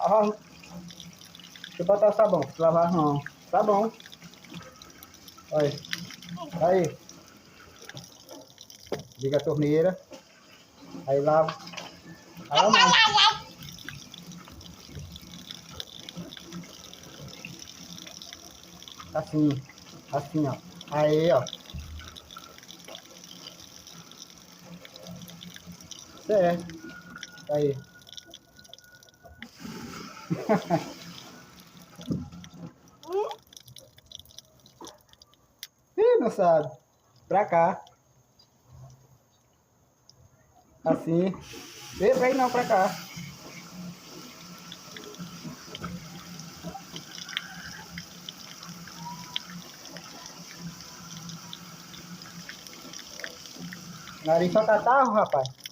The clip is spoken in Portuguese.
Deixa eu botar o sabão, lavar não. Sabão. Olha. Aí. Liga a torneira. Aí lava. Aí a mão. Assim. Assim, ó. Aí, ó. Certo. Aí. Ih, não sabe. Pra cá. Assim. Vem não, pra cá. Nariz só catarro, rapaz.